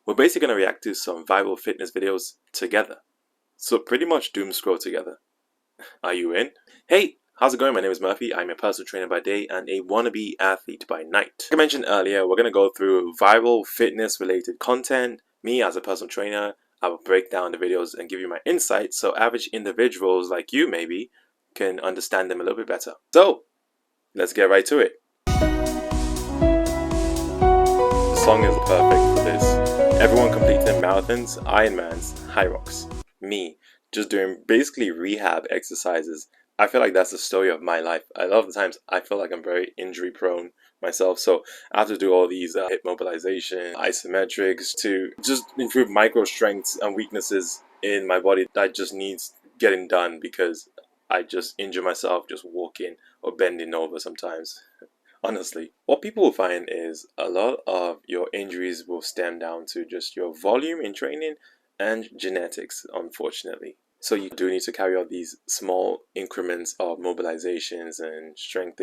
we're basically going to react to some viral fitness videos together. So pretty much doom scroll together. Are you in? Hey, how's it going? My name is Murphy. I'm a personal trainer by day and a wannabe athlete by night. Like I mentioned earlier, we're going to go through viral fitness related content. Me as a personal trainer, I will break down the videos and give you my insights so average individuals like you maybe can understand them a little bit better. So, let's get right to it. The song is perfect for this. Everyone completing marathons, Ironmans, Hyrox. Me, just doing basically rehab exercises. I feel like that's the story of my life. A lot of the times I feel like I'm very injury prone myself, so I have to do all these hip mobilization, isometrics to just improve micro strengths and weaknesses in my body that just needs getting done because I just injure myself just walking or bending over sometimes. Honestly, what people will find is a lot of your injuries will stem down to just your volume in training and genetics, unfortunately. So you do need to carry out these small increments of mobilizations and strength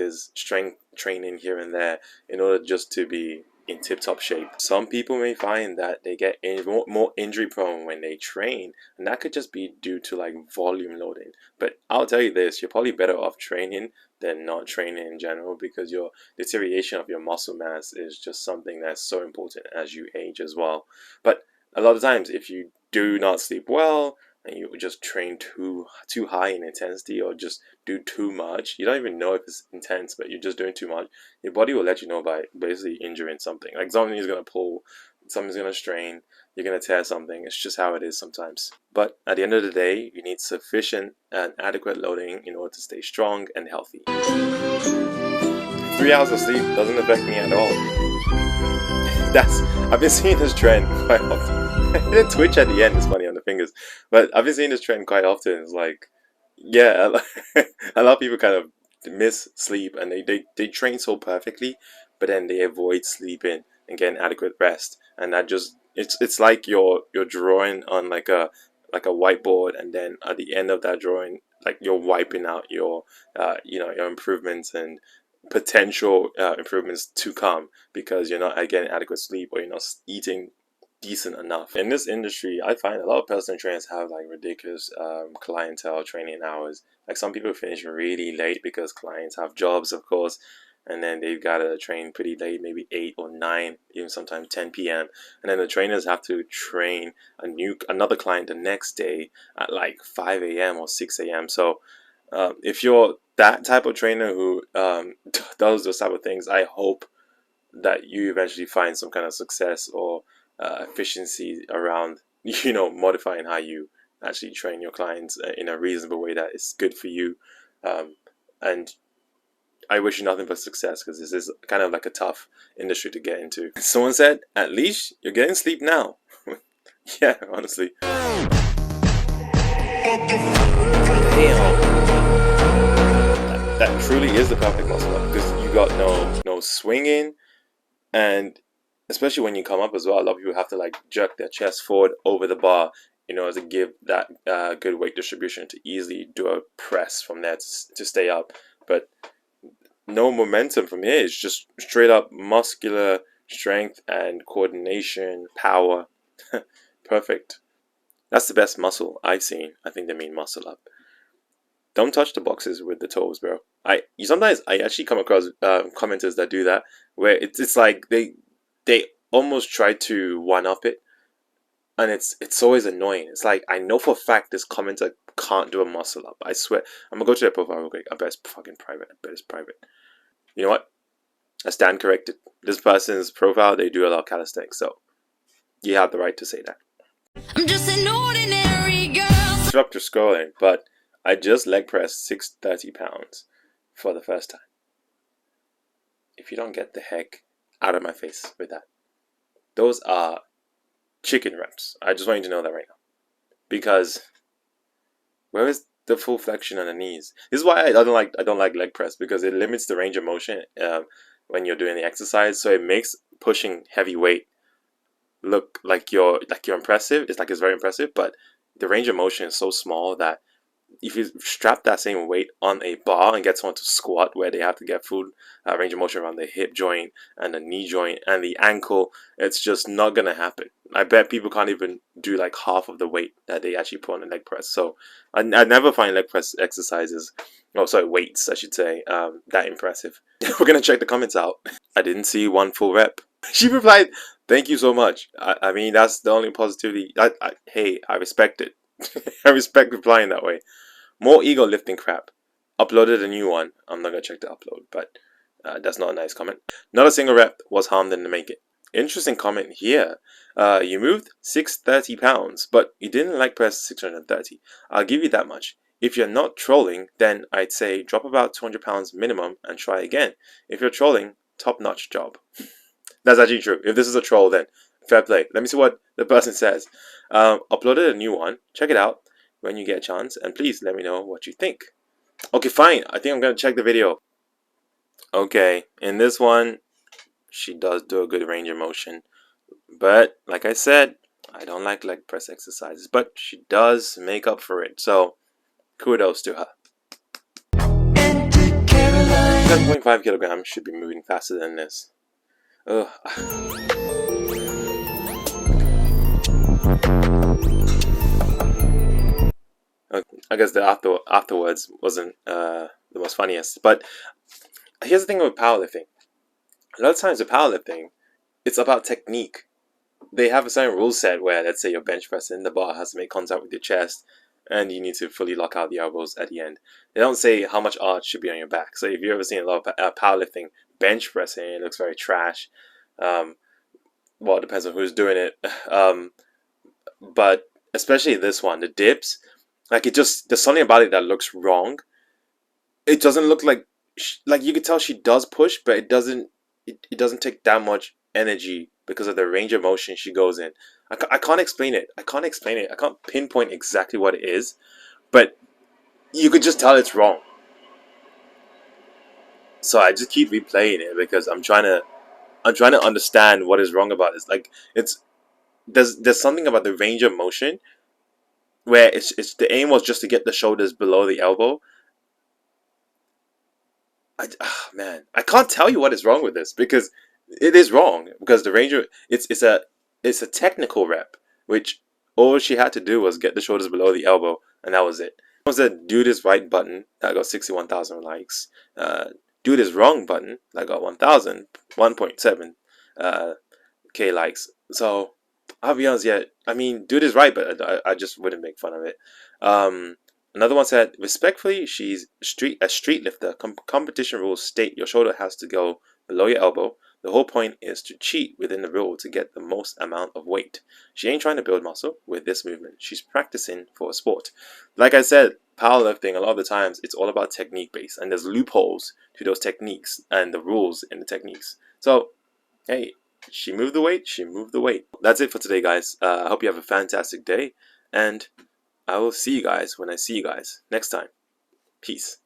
training here and there in order just to be in tip-top shape. Some people may find that they get more injury prone when they train, and that could just be due to like volume loading. But I'll tell you this, you're probably better off training than not training in general, because your deterioration of your muscle mass is just something that's so important as you age as well. But a lot of times if you do not sleep well and you just train too high in intensity or just do too much, you don't even know if it's intense, but you're just doing too much, your body will let you know by basically injuring something. Like something is going to pull, something's going to strain, you're going to tear something. It's just how it is sometimes. But at the end of the day, you need sufficient and adequate loading in order to stay strong and healthy. 3 hours of sleep doesn't affect me at all. I've been seeing this trend quite often. The twitch at the end is funny on the fingers, but I've been seeing this trend quite often. It's like, yeah, a lot of people kind of miss sleep and they train so perfectly, but then they avoid sleeping and getting adequate rest, and that just it's like you're drawing on like a whiteboard, and then at the end of that drawing, like you're wiping out your your improvements and potential improvements to come because you're not getting adequate sleep or you're not eating decent enough. In this industry, I find a lot of personal trainers have like ridiculous clientele training hours. Like some people finish really late because clients have jobs, of course, and then they've got to train pretty late, maybe 8 or 9, even sometimes 10 p.m. And then the trainers have to train another client the next day at like 5 a.m. or 6 a.m. So if you're that type of trainer who does those type of things, I hope that you eventually find some kind of success or efficiency around modifying how you actually train your clients in a reasonable way that is good for you. And I wish you nothing but success, because this is kind of like a tough industry to get into. Someone said, at least you're getting sleep now. Yeah, honestly. Damn. That truly is the perfect muscle up, because you got no swinging, and especially when you come up as well, a lot of people have to like jerk their chest forward over the bar in order to give that good weight distribution to easily do a press from there to stay up. But no momentum from here. It's just straight up muscular strength and coordination, power. Perfect. That's the best muscle I've seen. I think they mean muscle up. Don't touch the boxes with the toes, bro. Sometimes I actually come across commenters that do that, where it's like they almost try to one up it, and it's always annoying. It's like, I know for a fact this commenter can't do a muscle up. I swear. I'm gonna go to their profile real quick. I bet it's fucking private. I bet it's private. You know what? I stand corrected. This person's profile, they do a lot of calisthenics, so you have the right to say that. I'm just an ordinary girl. Disrupt your scrolling, but I just leg pressed 630 pounds for the first time. If you don't get the heck out of my face with that. Those are chicken reps. I just want you to know that right now. Because where is the full flexion on the knees? This is why I don't like leg press, because it limits the range of motion when you're doing the exercise. So it makes pushing heavy weight look like you're impressive. It's very impressive, but the range of motion is so small that if you strap that same weight on a bar and get someone to squat where they have to get full range of motion around the hip joint and the knee joint and the ankle, it's just not gonna happen. I bet people can't even do like half of the weight that they actually put on a leg press. So I never find leg press exercises, oh sorry, weights I should say, that impressive. We're gonna check the comments out. I didn't see one full rep. She replied, "Thank you so much." I mean, that's the only positivity. Hey, I respect it. I respect replying that way. More ego lifting crap. Uploaded a new one. I'm not gonna check the upload, but that's not a nice comment. Not a single rep was harmed in the make it. Interesting comment here. You moved 630 pounds, but you didn't leg press 630. I'll give you that much. If you're not trolling, then I'd say drop about 200 pounds minimum and try again. If you're trolling, top-notch job. That's actually true. If this is a troll, then fair play. Let me see what the person says. Uploaded a new one. Check it out when you get a chance, and please let me know what you think. Okay, fine. I think I'm gonna check the video. Okay, in this one, she does do a good range of motion, but like I said, I don't like leg press exercises, but she does make up for it. So kudos to her. 7.5 kilograms should be moving faster than this. Ugh. I guess the afterwards wasn't the most funniest. But here's the thing with powerlifting. A lot of times with powerlifting, it's about technique. They have a certain rule set where, let's say you're bench pressing, the bar has to make contact with your chest, and you need to fully lock out the elbows at the end. They don't say how much arch should be on your back. So if you've ever seen a lot of powerlifting bench pressing, it looks very trash. Well, it depends on who's doing it. But especially this one, the dips, like it just, there's something about it that looks wrong. It doesn't look like you could tell she does push, but it doesn't take that much energy because of the range of motion she goes in. I can't explain it. I can't pinpoint exactly what it is, but you could just tell it's wrong. So I just keep replaying it because I'm trying to understand what is wrong about this. Like there's something about the range of motion where it's the aim was just to get the shoulders below the elbow. Man, I can't tell you what is wrong with this because it is wrong, because the range of it's a technical rep, which all she had to do was get the shoulders below the elbow, and that was it. It was a do this right button that got 61,000 likes. Do this wrong button that got 1.7 K likes. So I'll be honest, yeah, I mean, do this right, but I just wouldn't make fun of it. Another one said, respectfully, she's a street lifter. Competition rules state your shoulder has to go below your elbow. The whole point is to cheat within the rule to get the most amount of weight. She ain't trying to build muscle with this movement. She's practicing for a sport. Like I said, powerlifting, a lot of the times, it's all about technique based, and there's loopholes to those techniques and the rules in the techniques. So, hey, she moved the weight, she moved the weight. That's it for today, guys. I hope you have a fantastic day, and I will see you guys when I see you guys next time. Peace.